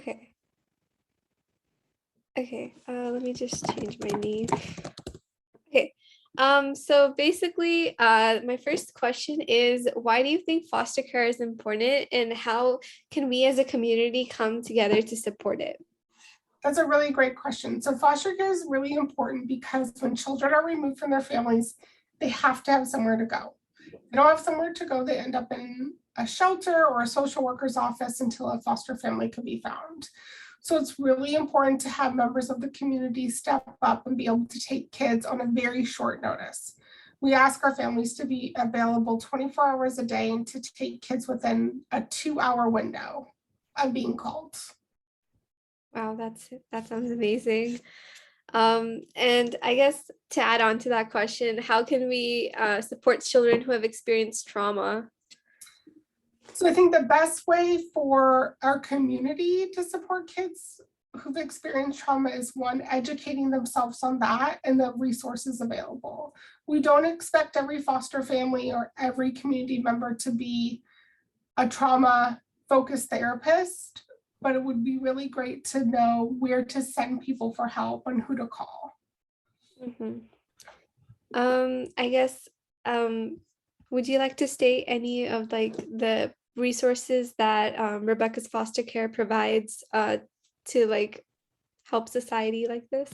Okay. Okay, let me just change my name. Okay, so basically, my first question is, why do you think foster care is important, and how can we as a community come together to support it? That's a really great question. So foster care is really important because when children are removed from their families, they have to have somewhere to go. If they don't have somewhere to go, they end up in a shelter or a social worker's office until a foster family can be found. So it's really important to have members of the community step up and be able to take kids on a very short notice. We ask our families to be available 24 hours a day and to take kids within a 2-hour window of being called. Wow, that sounds amazing. And I guess to add on to that question, how can we support children who have experienced trauma? So I think the best way for our community to support kids who've experienced trauma is, one, educating themselves on that and the resources available. We don't expect every foster family or every community member to be a trauma-focused therapist, but it would be really great to know where to send people for help and who to call. Mm-hmm. I guess, would you like to state any of like the resources that Rebekah's foster care provides to like help society like this?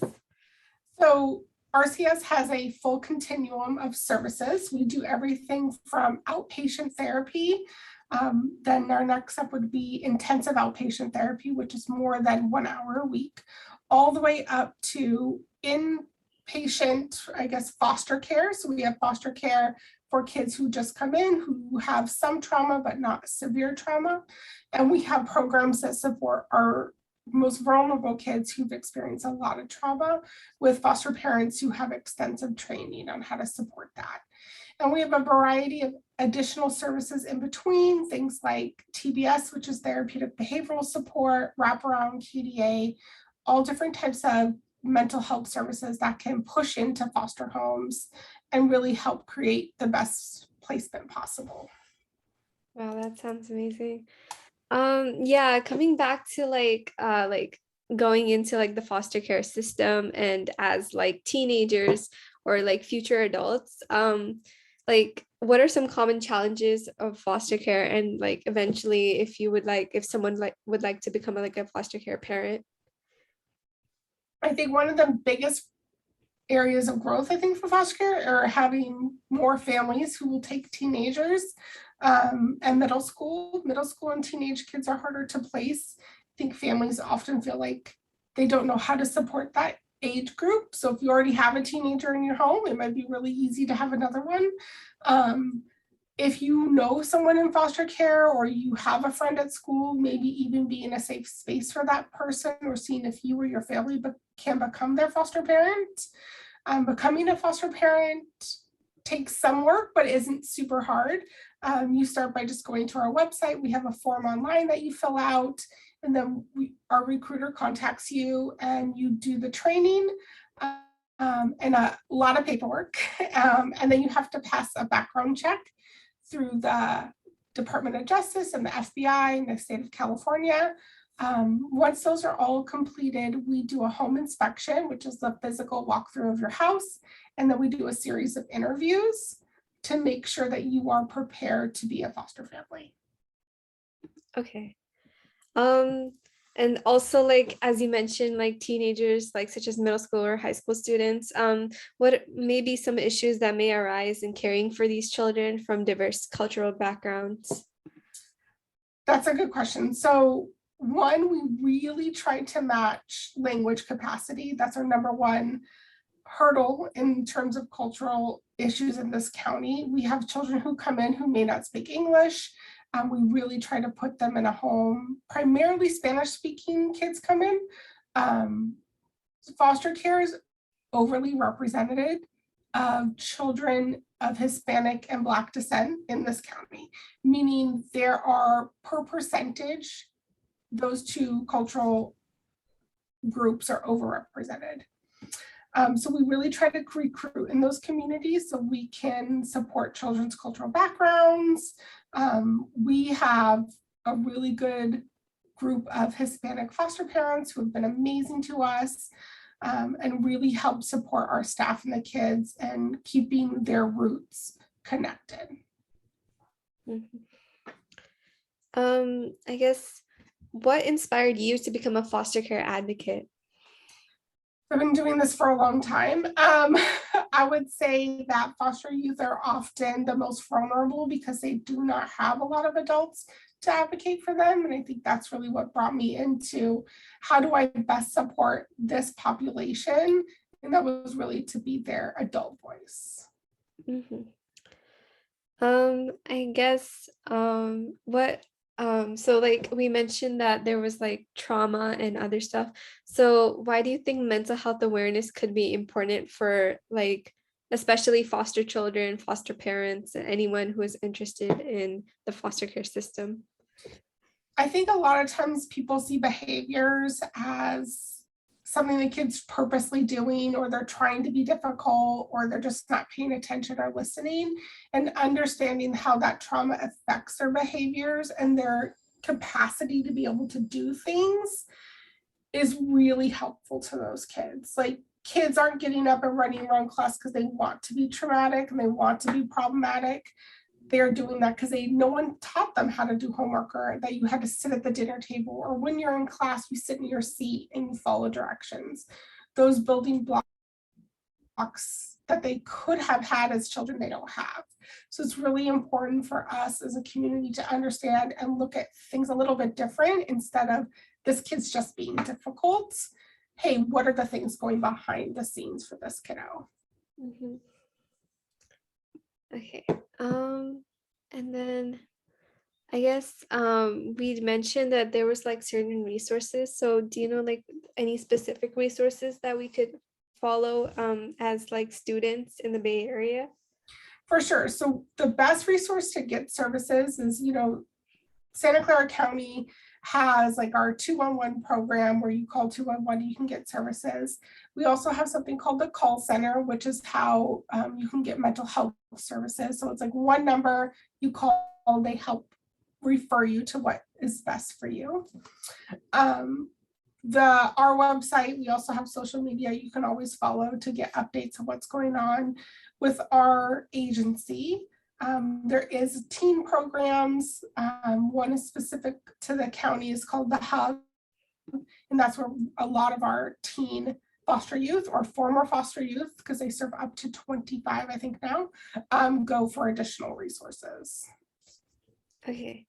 So RCS has a full continuum of services. We do everything from outpatient therapy. Then our next step would be intensive outpatient therapy, which is more than 1 hour a week, all the way up to inpatient, I guess, foster care. So we have foster care for kids who just come in, who have some trauma, but not severe trauma. And we have programs that support our most vulnerable kids who've experienced a lot of trauma, with foster parents who have extensive training on how to support that. And we have a variety of additional services in between, things like TBS, which is therapeutic behavioral support, wraparound, KDA, all different types of mental health services that can push into foster homes and really help create the best placement possible. Wow, that sounds amazing. Yeah, coming back to like going into like the foster care system and as like teenagers or like future adults, like what are some common challenges of foster care, and like eventually if you would like, if someone like would like to become like a foster care parent? I think one of the biggest areas of growth, I think, for foster care are having more families who will take teenagers and middle school. Middle school and teenage kids are harder to place. I think families often feel like they don't know how to support that age group. So if you already have a teenager in your home, it might be really easy to have another one. If you know someone in foster care or you have a friend at school, maybe even be in a safe space for that person, or seeing if you or your family can become their foster parent. Becoming a foster parent takes some work, but isn't super hard. You start by just going to our website. We have a form online that you fill out, and then our recruiter contacts you and you do the training and a lot of paperwork. And then you have to pass a background check through the Department of Justice and the FBI in the state of California. Once those are all completed, we do a home inspection, which is the physical walkthrough of your house. And then we do a series of interviews to make sure that you are prepared to be a foster family. Okay. And also, like as you mentioned, like teenagers, like such as middle school or high school students, what may be some issues that may arise in caring for these children from diverse cultural backgrounds? That's a good question. So one, we really try to match language capacity. That's our number one hurdle in terms of cultural issues in this county. We have children who come in who may not speak English. We really try to put them in a home. Primarily Spanish-speaking kids come in. Foster care is overly represented of children of Hispanic and Black descent in this county, meaning there are, per percentage, those two cultural groups are overrepresented. So we really try to recruit in those communities so we can support children's cultural backgrounds. We have a really good group of Hispanic foster parents who have been amazing to us, and really help support our staff and the kids and keeping their roots connected. I guess, what inspired you to become a foster care advocate? I've been doing this for a long time. I would say that foster youth are often the most vulnerable because they do not have a lot of adults to advocate for them. And I think that's really what brought me into how do I best support this population? And that was really to be their adult voice. I guess, what so like we mentioned that there was like trauma and other stuff. So why do you think mental health awareness could be important for like especially foster children, foster parents, and anyone who is interested in the foster care system? I think a lot of times people see behaviors as something the kid's purposely doing, or they're trying to be difficult, or they're just not paying attention or listening, and understanding how that trauma affects their behaviors and their capacity to be able to do things is really helpful to those kids. Like, kids aren't getting up and running around class because they want to be traumatic and they want to be problematic. They're doing that because no one taught them how to do homework, or that you had to sit at the dinner table, or when you're in class, you sit in your seat and you follow directions. Those building blocks that they could have had as children, they don't have. So it's really important for us as a community to understand and look at things a little bit different. Instead of this kid's just being difficult, hey, what are the things going behind the scenes for this kiddo? Okay. And then I guess we mentioned that there was like certain resources. So do you know like any specific resources that we could follow as like students in the Bay Area? For sure. So the best resource to get services is, Santa Clara County has like our 211 program where you call 211, you can get services. We also have something called the call center, which is how you can get mental health services. So it's like one number you call, they help refer you to what is best for you. Our website, we also have social media you can always follow to get updates of what's going on with our agency. There is teen programs. One is specific to the county, is called the Hub, and that's where a lot of our teen foster youth or former foster youth, because they serve up to 25, I think now, go for additional resources. Okay.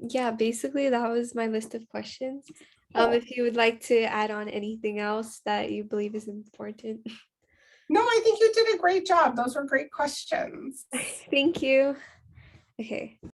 Yeah, basically that was my list of questions. Cool. If you would like to add on anything else that you believe is important. No, I think you did a great job. Those were great questions. Thank you. Okay.